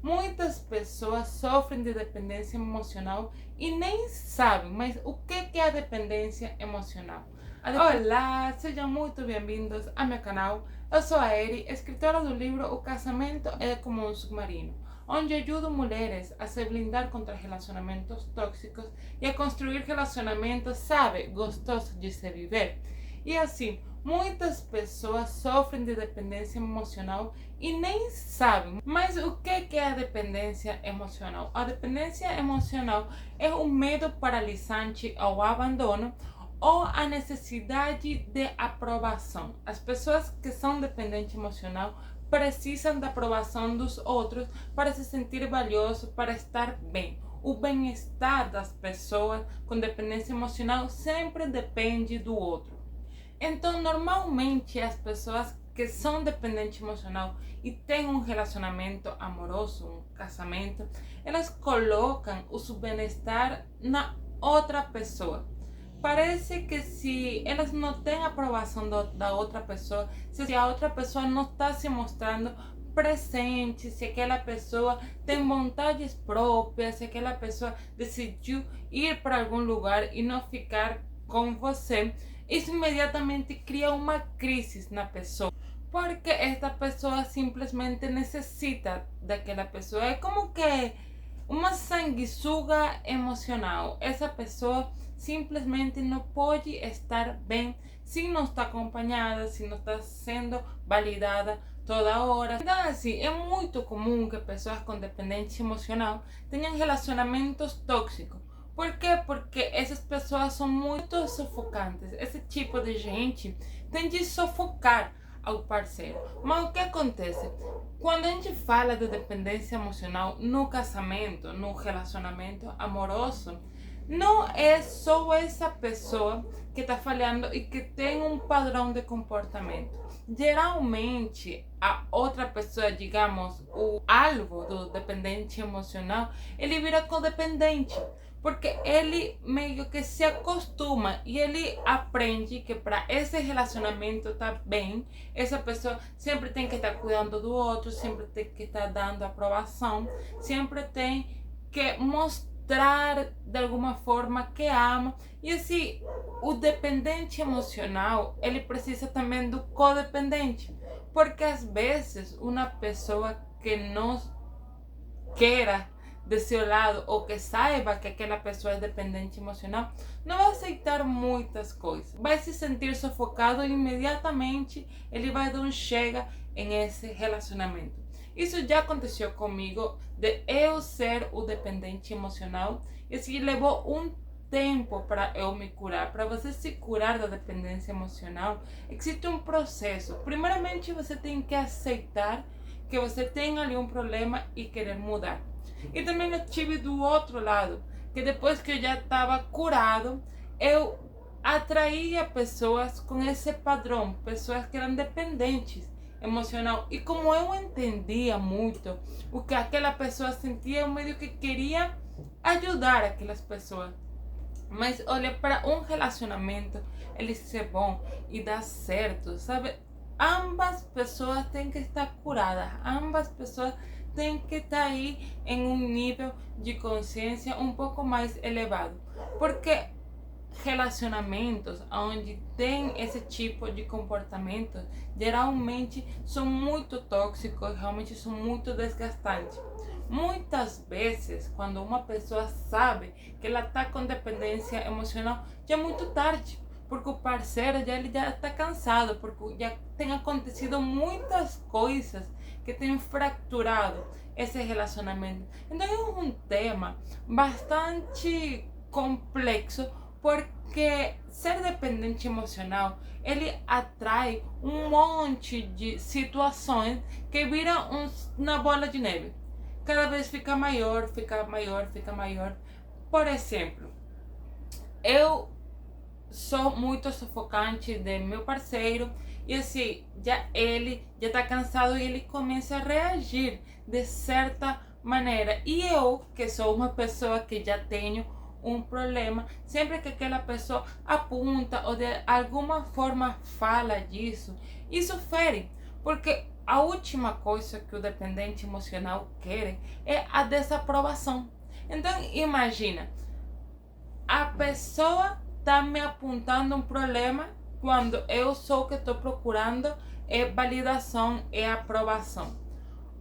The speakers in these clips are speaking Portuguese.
Muitas pessoas sofrem de dependência emocional e nem sabem, mas o que é a dependência emocional? Olá, sejam muito bem-vindos ao meu canal. Eu sou a Eri, escritora do livro O Casamento é como um submarino, onde ajudo mulheres a se blindar contra relacionamentos tóxicos e a construir relacionamentos, sabe, gostosos de se viver. E assim, muitas pessoas sofrem de dependência emocional e nem sabem. Mas o que é a dependência emocional? A dependência emocional é o medo paralisante ao abandono ou a necessidade de aprovação. As pessoas que são dependentes emocional precisam da aprovação dos outros para se sentir valioso, para estar bem. O bem-estar das pessoas com dependência emocional sempre depende do outro. Então, normalmente, as pessoas que são dependentes emocional e têm um relacionamento amoroso, um casamento, elas colocam o seu bem-estar na outra pessoa. Parece que se elas não têm a aprovação da outra pessoa, se a outra pessoa não está se mostrando presente, se aquela pessoa tem vontades próprias, se aquela pessoa decidiu ir para algum lugar e não ficar com você, isso imediatamente cria uma crise na pessoa, porque esta pessoa simplesmente necessita daquela pessoa. É como que uma sanguessuga emocional. Essa pessoa simplesmente não pode estar bem se não está acompanhada, se não está sendo validada toda hora. Então, assim, é muito comum que pessoas com dependência emocional tenham relacionamentos tóxicos. Por quê? Porque essas pessoas são muito sufocantes. Esse tipo de gente tende a sufocar ao parceiro. Mas o que acontece? Quando a gente fala de dependência emocional no casamento, no relacionamento amoroso, não é só essa pessoa que está falhando e que tem um padrão de comportamento. Geralmente, a outra pessoa, digamos, o alvo do dependente emocional, ele vira codependente. Porque ele meio que se acostuma e ele aprende que para esse relacionamento estar bem, essa pessoa sempre tem que estar cuidando do outro, sempre tem que estar dando aprovação, sempre tem que mostrar de alguma forma que ama. E assim, o dependente emocional, ele precisa também do codependente. Porque às vezes uma pessoa que não queira de seu lado ou que saiba que aquela pessoa é dependente emocional, não vai aceitar muitas coisas. Vai se sentir sufocado e imediatamente ele vai dar um chega em esse relacionamento. Isso já aconteceu comigo, de eu ser o dependente emocional, e assim levou um tempo para eu me curar. Para você se curar da dependência emocional, existe um processo. Primeiramente, você tem que aceitar que você tem ali um problema e querer mudar. E também eu tive do outro lado, que depois que eu já estava curado, eu atraía pessoas com esse padrão, pessoas que eram dependentes emocional. E como eu entendia muito o que aquela pessoa sentia, eu meio que queria ajudar aquelas pessoas. Mas olha, para um relacionamento ele ser bom e dar certo, sabe? Ambas pessoas têm que estar curadas, ambas pessoas têm que estar aí em um nível de consciência um pouco mais elevado. Porque relacionamentos onde tem esse tipo de comportamento geralmente são muito tóxicos, realmente são muito desgastantes. Muitas vezes, quando uma pessoa sabe que ela está com dependência emocional, já é muito tarde, porque o parceiro ele já está cansado, porque já tem acontecido muitas coisas que têm fraturado esse relacionamento. Então é um tema bastante complexo, porque ser dependente emocional ele atrai um monte de situações que viram uma bola de neve. Cada vez fica maior, fica maior, fica maior. Por exemplo, eu sou muito sufocante de meu parceiro e assim, ele já está cansado e ele começa a reagir de certa maneira. E eu, que sou uma pessoa que já tenho um problema, sempre que aquela pessoa aponta ou de alguma forma fala disso, isso fere, porque a última coisa que o dependente emocional quer é a desaprovação. Então, imagina, a pessoa está me apontando um problema quando eu sou o que estou procurando é validação, é aprovação.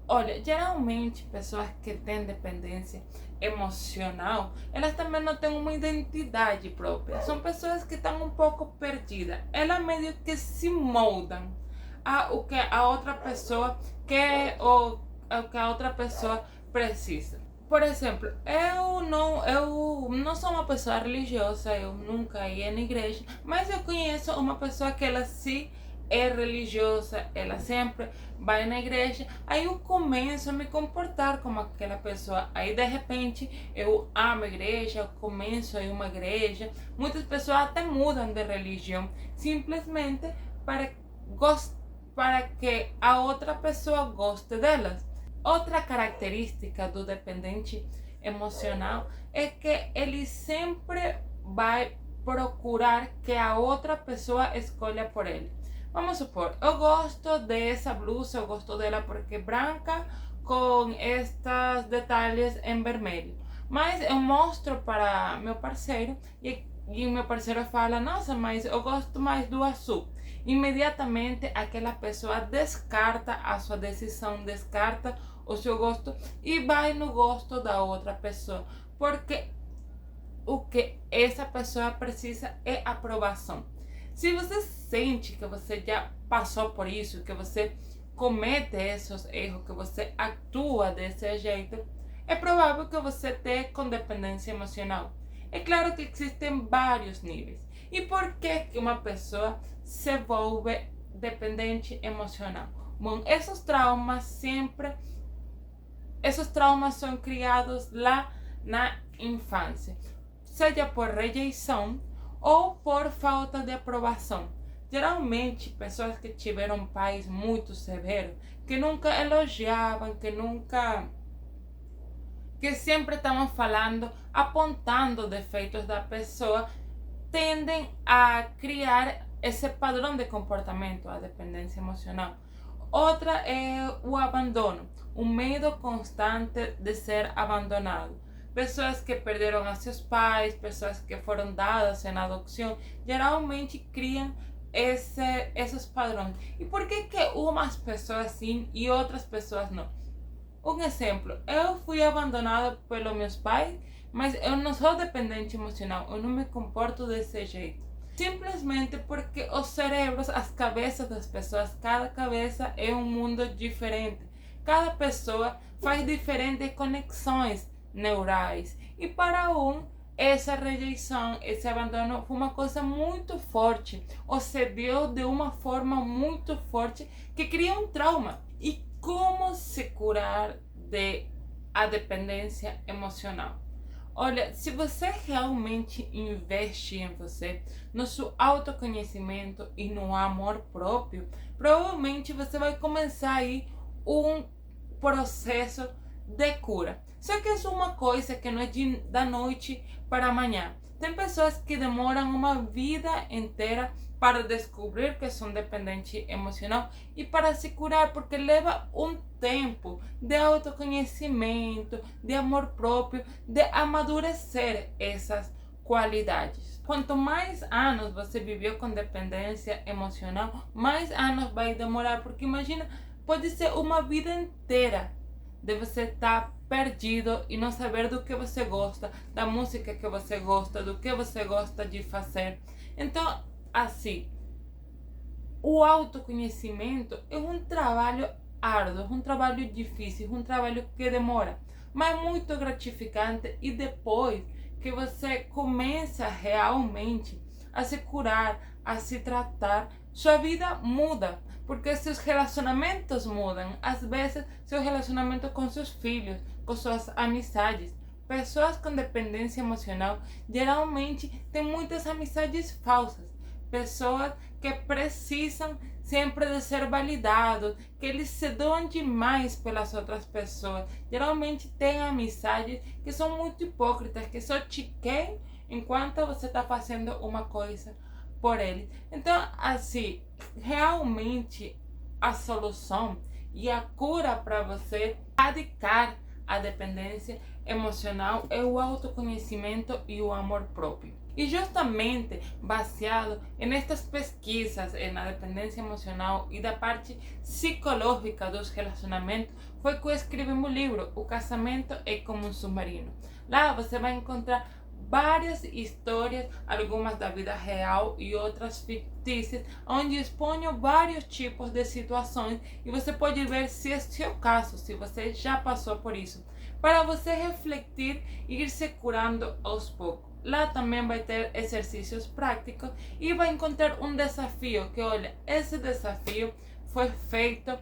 Olha, geralmente pessoas que têm dependência emocional, elas também não têm uma identidade própria. São pessoas que estão um pouco perdidas. Elas meio que se moldam a o que a outra pessoa quer ou o que a outra pessoa precisa. Por exemplo, eu não sou uma pessoa religiosa, eu nunca ia na igreja, mas eu conheço uma pessoa que ela se é religiosa, ela sempre vai na igreja. Aí eu começo a me comportar como aquela pessoa. Aí de repente eu amo a igreja, eu começo a ir a uma igreja. Muitas pessoas até mudam de religião simplesmente para, para que a outra pessoa goste delas. Outra característica do dependente emocional é que ele sempre vai procurar que a outra pessoa escolha por ele. Vamos supor, eu gosto dessa blusa, eu gosto dela porque é branca com estes detalhes em vermelho. Mas eu mostro para meu parceiro e meu parceiro fala, nossa, mas eu gosto mais do azul. Imediatamente aquela pessoa descarta a sua decisão, descarta o seu gosto e vai no gosto da outra pessoa. Porque o que essa pessoa precisa é aprovação. Se você sente que você já passou por isso, que você comete esses erros, que você atua desse jeito, é provável que você tenha com dependência emocional. É claro que existem vários níveis. E por que uma pessoa se volve dependente emocional? Bom, esses traumas são criados lá na infância, seja por rejeição ou por falta de aprovação. Geralmente, pessoas que tiveram pais muito severos, que nunca elogiavam, que sempre estavam falando, apontando defeitos da pessoa, tendem a criar esse padrão de comportamento, a dependência emocional. Outra é o abandono, o medo constante de ser abandonado. Pessoas que perderam a seus pais, pessoas que foram dadas em adoção, geralmente criam esses padrões. E por que umas pessoas sim e outras pessoas não? Um exemplo, eu fui abandonada pelos meus pais, mas eu não sou dependente emocional, eu não me comporto desse jeito. Simplesmente porque os cérebros, as cabeças das pessoas, cada cabeça é um mundo diferente. Cada pessoa faz diferentes conexões neurais. E para essa rejeição, esse abandono foi uma coisa muito forte, ou se deu de uma forma muito forte que cria um trauma. E como se curar a dependência emocional? Olha, se você realmente investe em você, no seu autoconhecimento e no amor próprio, provavelmente você vai começar aí um processo de cura. Só que é uma coisa que não é da noite para amanhã. Tem pessoas que demoram uma vida inteira para descobrir que são dependentes emocional e para se curar, porque leva um tempo de autoconhecimento, de amor próprio, de amadurecer essas qualidades. Quanto mais anos você viveu com dependência emocional, mais anos vai demorar, porque imagina, pode ser uma vida inteira de você estar perdido e não saber do que você gosta, da música que você gosta, do que você gosta de fazer. Então, assim, o autoconhecimento é um trabalho árduo, um trabalho difícil, um trabalho que demora, mas muito gratificante. E depois que você começa realmente a se curar, a se tratar, sua vida muda, porque seus relacionamentos mudam. Às vezes, seu relacionamento com seus filhos, com suas amizades. Pessoas com dependência emocional geralmente têm muitas amizades falsas. Pessoas que precisam sempre de ser validados, que eles se doam demais pelas outras pessoas. Geralmente têm amizades que são muito hipócritas, que só te querem enquanto você está fazendo uma coisa por eles. Então, assim, realmente a solução e a cura para você erradicar a dependência emocional é o autoconhecimento e o amor próprio. E justamente baseado nestas pesquisas na dependência emocional e da parte psicológica dos relacionamentos, foi que eu escrevi meu livro, O Casamento é como um Submarino. Lá você vai encontrar várias histórias, algumas da vida real e outras fictícias, onde exponho vários tipos de situações e você pode ver se é seu caso, se você já passou por isso, para você refletir e ir se curando aos poucos. Lá também vai ter exercícios práticos e vai encontrar um desafio que, olha, esse desafio foi feito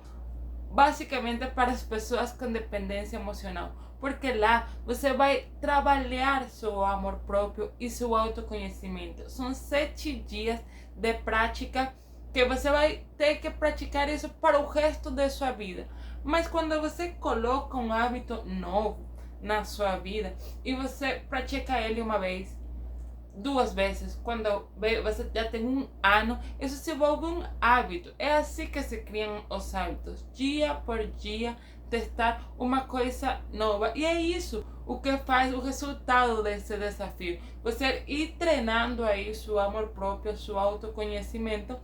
basicamente para as pessoas com dependência emocional, porque lá você vai trabalhar seu amor próprio e seu autoconhecimento. São 7 dias de prática que você vai ter que praticar isso para o resto da sua vida. Mas quando você coloca um hábito novo na sua vida e você pratica ele uma vez, 2 vezes, quando você já tem um ano, isso se volve um hábito. É assim que se criam os hábitos, dia por dia, testar uma coisa nova. E é isso o que faz o resultado desse desafio. Você ir treinando aí seu amor próprio, seu autoconhecimento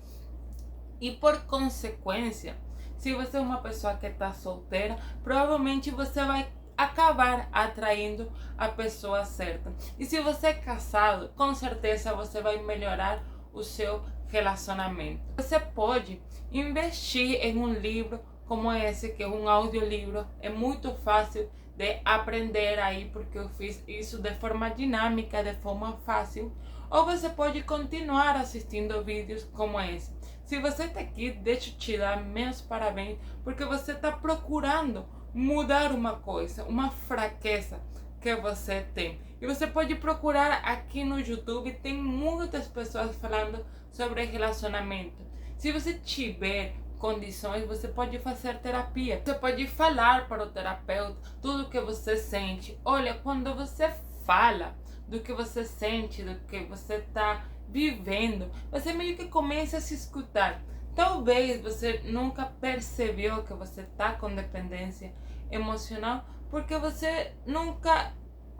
e, por consequência, se você é uma pessoa que está solteira, provavelmente você vai acabar atraindo a pessoa certa. E se você é casado, com certeza você vai melhorar o seu relacionamento. Você pode investir em um livro como esse, que é um audiolivro. É muito fácil de aprender aí, porque eu fiz isso de forma dinâmica, de forma fácil. Ou você pode continuar assistindo vídeos como esse. Se você está aqui, deixa eu te dar meus parabéns, porque você está procurando mudar uma coisa, uma fraqueza que você tem. E você pode procurar aqui no YouTube, tem muitas pessoas falando sobre relacionamento. Se você tiver condições, você pode fazer terapia. Você pode falar para o terapeuta tudo o que você sente. Olha, quando você fala do que você sente, do que você está vivendo, você meio que começa a se escutar. Talvez você nunca percebeu que você está com dependência emocional porque você nunca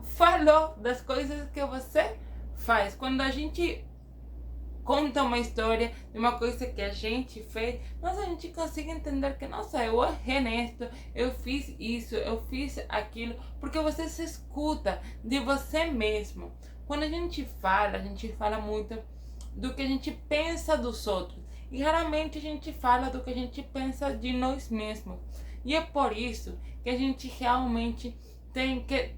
falou das coisas que você faz. Quando a gente conta uma história de uma coisa que a gente fez, nossa, a gente consegue entender que, nossa, eu errei nisso, eu fiz isso, eu fiz aquilo, porque você se escuta de você mesmo. Quando a gente fala muito do que a gente pensa dos outros e raramente a gente fala do que a gente pensa de nós mesmos. E é por isso que a gente realmente tem que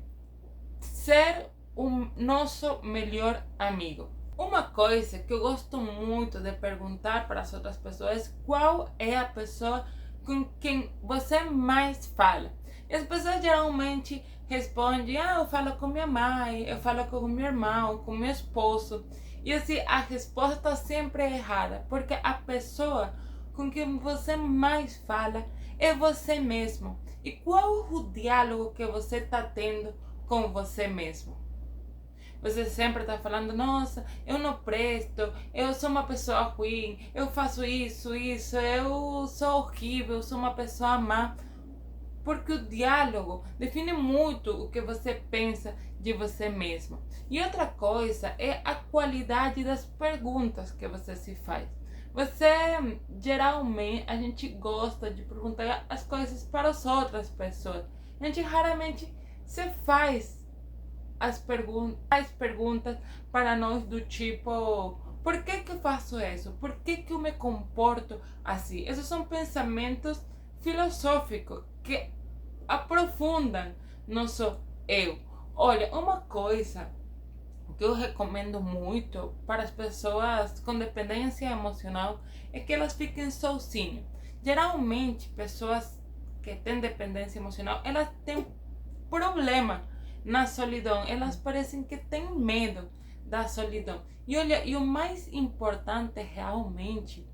ser o nosso melhor amigo. Uma coisa que eu gosto muito de perguntar para as outras pessoas é qual é a pessoa com quem você mais fala. E as pessoas geralmente respondem, eu falo com minha mãe, eu falo com meu irmão, com meu esposo. E assim, a resposta sempre é errada, porque a pessoa com quem você mais fala é você mesmo. E qual o diálogo que você está tendo com você mesmo? Você sempre está falando, nossa, eu não presto, eu sou uma pessoa ruim, eu faço isso, eu sou horrível, eu sou uma pessoa má. Porque o diálogo define muito o que você pensa de você mesmo. E outra coisa é a qualidade das perguntas que você se faz. Geralmente, a gente gosta de perguntar as coisas para as outras pessoas. A gente raramente se faz as perguntas para nós do tipo, por que eu faço isso? Por que eu me comporto assim? Esses são pensamentos filosóficos que aprofundam nosso eu. Olha, uma coisa que eu recomendo muito para as pessoas com dependência emocional é que elas fiquem sozinhas. Geralmente, pessoas que têm dependência emocional, elas têm problema na solidão. Elas parecem que têm medo da solidão. E olha, e o mais importante realmente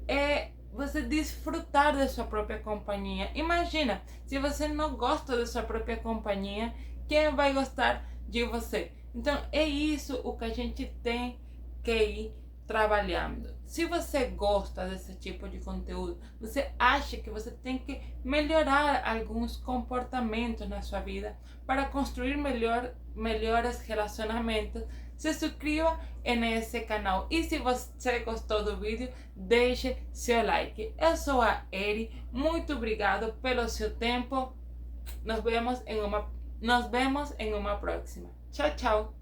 é você desfrutar da sua própria companhia. Imagina, se você não gosta da sua própria companhia, quem vai gostar de você? Então é isso o que a gente tem que ir trabalhando. Se você gosta desse tipo de conteúdo, você acha que você tem que melhorar alguns comportamentos na sua vida para construir melhores relacionamentos, se inscreva nesse canal. E se você gostou do vídeo, deixe seu like. Eu sou a Eri, muito obrigado pelo seu tempo. Nos vemos em uma próxima. Tchau, tchau.